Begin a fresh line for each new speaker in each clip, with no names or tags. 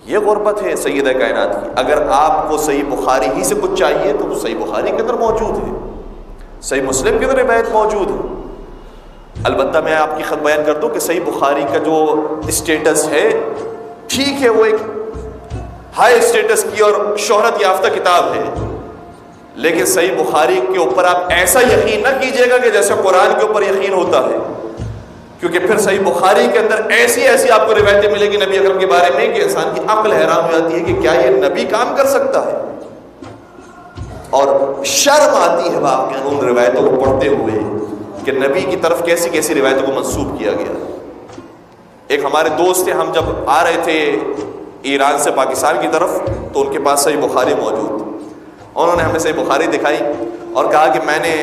یہ غربت ہے سیدہ کائنات کی. اگر آپ کو صحیح بخاری ہی سے کچھ چاہیے تو صحیح بخاری کے اندر موجود ہے, صحیح مسلم کے اندر روایت موجود ہے. البتہ میں آپ کی خط بیان کر دوں کہ صحیح بخاری کا جو اسٹیٹس ہے, ٹھیک ہے وہ ایک ہائی اسٹیٹس کی اور شہرت یافتہ کتاب ہے, لیکن صحیح بخاری کے اوپر آپ ایسا یقین نہ کیجیے گا کہ جیسے قرآن کے اوپر یقین ہوتا ہے, کیونکہ پھر صحیح بخاری کے اندر ایسی آپ کو روایتیں ملے گی نبی اکرم کے بارے میں کہ انسان کی عقل حیران ہو جاتی ہے کہ کیا یہ نبی کام کر سکتا ہے, اور شرم آتی ہے واقعا ان روایتوں کو پڑھتے ہوئے کہ نبی کی طرف کیسی کیسی روایتوں کو منسوب کیا گیا. ایک ہمارے دوست تھے, ہم جب آ رہے تھے ایران سے پاکستان کی طرف تو ان کے پاس صحیح بخاری موجود تھی. انہوں نے ہمیں صحیح بخاری دکھائی اور کہا کہ میں نے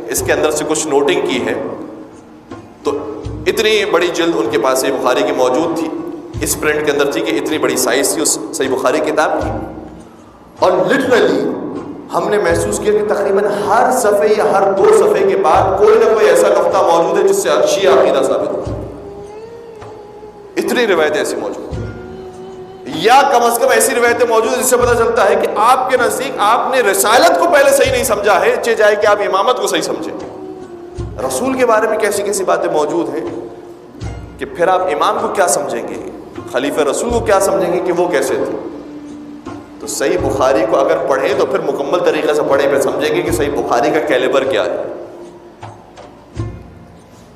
اس کے اندر سے کچھ نوٹنگ کی ہے. تو اتنی بڑی جلد ان کے پاس صحیح بخاری کی موجود تھی, اس پرنٹ کے اندر تھی کہ اتنی بڑی سائز تھی اس صحیح بخاری کتاب کی, اور لٹرلی ہم نے محسوس کیا کہ تقریباً ہر صفحے یا ہر 2 صفحے کے بعد کوئی نہ کوئی ایسا نقطہ موجود ہے جس سے شیعہ عقیدہ ثابت ہو. اتنی روایتیں ایسی موجود ہیں, یا کم از کم ایسی روایتیں موجود ہیں جس سے پتہ چلتا ہے کہ آپ کے نزدیک آپ نے رسالت کو پہلے صحیح نہیں سمجھا ہے, چاہے جائے کہ آپ امامت کو صحیح سمجھیں. رسول کے بارے میں کیسی کیسی باتیں موجود ہیں کہ پھر آپ امام کو کیا سمجھیں گے, خلیفہ رسول کو کیا سمجھیں گے کہ وہ کیسے تھے. تو صحیح بخاری کو اگر پڑھیں تو پھر مکمل طریقے سے پڑھیں, پھر سمجھیں گے کہ صحیح بخاری کا کیلیبر کیا ہے.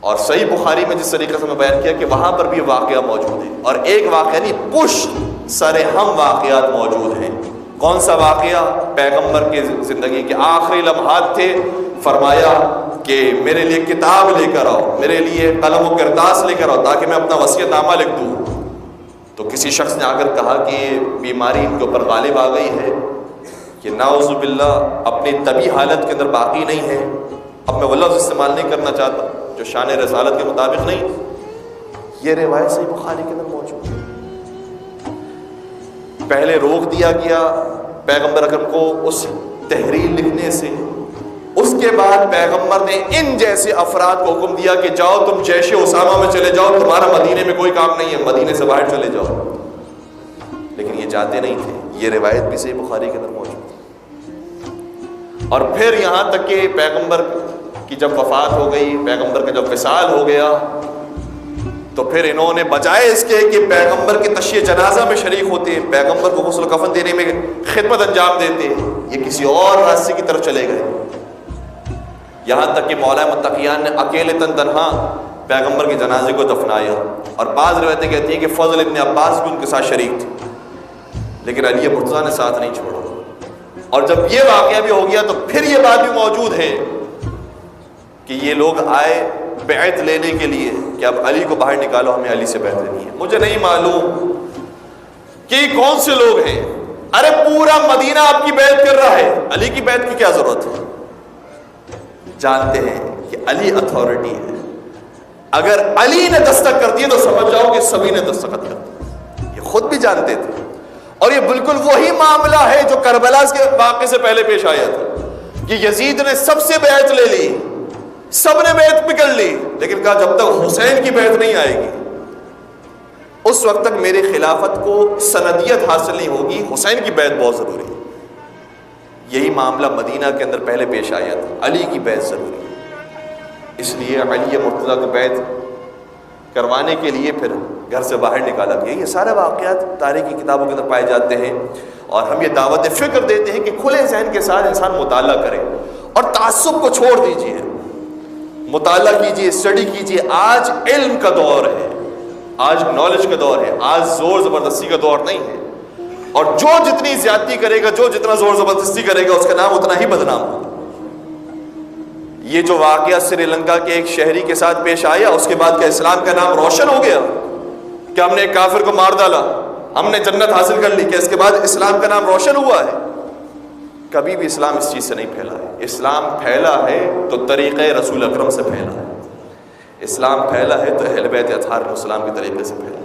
اور صحیح بخاری میں جس طریقے سے میں بیان کیا کہ وہاں پر بھی واقعہ موجود ہے, اور ایک واقعہ نہیں پشت سر ہم واقعات موجود ہیں. کون سا واقعہ؟ پیغمبر کی زندگی کے آخری لمحات تھے, فرمایا کہ میرے لیے کتاب لے کر آؤ, میرے لیے قلم و کرتاس لے کر آؤ تاکہ میں اپنا وصیت نامہ لکھ دوں. تو کسی شخص نے آ کر کہا کہ بیماری ان کے اوپر غالب آ گئی ہے کہ نعوذ باللہ اپنی طبی حالت کے اندر باقی نہیں ہے, اب میں وہ لفظ استعمال نہیں کرنا چاہتا جو شان رسالت کے مطابق نہیں. یہ روایت صحیح بخاری کے اندر موجود ہے. پہلے روک دیا گیا پیغمبر اکرم کو اس تحریر لکھنے سے, اس کے بعد پیغمبر نے ان جیسے افراد کو حکم دیا کہ جاؤ تم جیش اسامہ میں چلے جاؤ, تمہارا مدینے میں کوئی کام نہیں ہے, مدینے سے باہر چلے جاؤ. لیکن یہ جاتے نہیں تھے. یہ روایت بھی صحیح بخاری کے اندر موجود ہے. اور پھر یہاں تک کہ پیغمبر کی جب وفات ہو گئی, پیغمبر کا جب وصال ہو گیا, تو پھر انہوں نے بجائے اس کے کہ پیغمبر کی تشییع جنازہ میں شریک ہوتے, پیغمبر کو غسل و کفن دینے میں خدمت انجام دیتے, یہ کسی اور راستے کی طرف چلے گئے. یہاں تک کہ مولا متقیان نے اکیلے تنہا پیغمبر کے جنازے کو دفنایا. اور بعض روایتیں کہتی ہیں کہ فضل ابن عباس بھی ان کے ساتھ شریک تھے, لیکن علی مرتضیٰ نے ساتھ نہیں چھوڑا. اور جب یہ واقعہ بھی ہو گیا تو پھر یہ بات بھی موجود ہے کہ یہ لوگ آئے بیعت لینے کے لیے کہ اب علی کو باہر نکالو, ہمیں علی سے بیعت لینی ہے. مجھے نہیں معلوم کہ کون سے لوگ ہیں. ارے پورا مدینہ آپ کی بیعت کر رہا ہے, علی کی بیعت کی کیا ضرورت ہے؟ جانتے ہیں کہ علی اتھارٹی ہے. اگر علی نے دستخط کر دیے تو سمجھ جاؤ کہ سبھی نے دستخط کر دیا. یہ خود بھی جانتے تھے, اور یہ بالکل وہی معاملہ ہے جو کربلا کے واقعے سے پہلے پیش آیا تھا کہ یزید نے سب سے بیعت لے لی, سب نے بیعت بھی کر لی, لیکن کہا جب تک حسین کی بیعت نہیں آئے گی اس وقت تک میری خلافت کو سندیت حاصل نہیں ہوگی, حسین کی بیعت بہت ضروری ہے. یہی معاملہ مدینہ کے اندر پہلے پیش آیا تھا, علی کی بیعت ضروری ہے. اس لیے علی مرتضیٰ کو بیعت کروانے کے لیے پھر گھر سے باہر نکالا گیا. یہ سارے واقعات تاریخ کی کتابوں کے اندر پائے جاتے ہیں, اور ہم یہ دعوت فکر دیتے ہیں کہ کھلے ذہن کے ساتھ انسان مطالعہ کرے اور تعصب کو چھوڑ دیجیے, مطالعہ کیجیے, اسٹڈی کیجیے. آج علم کا دور ہے, آج نالج کا دور ہے, آج زور زبردستی کا دور نہیں ہے. اور جو جتنی زیادتی کرے گا, جو جتنا زور زبردستی کرے گا, اس کا نام اتنا ہی بدنام ہوگا. یہ جو واقعہ سری لنکا کے ایک شہری کے ساتھ پیش آیا, اس کے بعد کیا اسلام کا نام روشن ہو گیا کہ ہم نے ایک کافر کو مار ڈالا, ہم نے جنت حاصل کر لی, کہ اس کے بعد اسلام کا نام روشن ہوا ہے؟ کبھی بھی اسلام اس چیز سے نہیں پھیلا ہے. اسلام پھیلا ہے تو طریقہ رسول اکرم سے پھیلا ہے. اسلام پھیلا ہے تو اہل بیت اطہار علیہ السلام کے طریقے سے پھیلا ہے.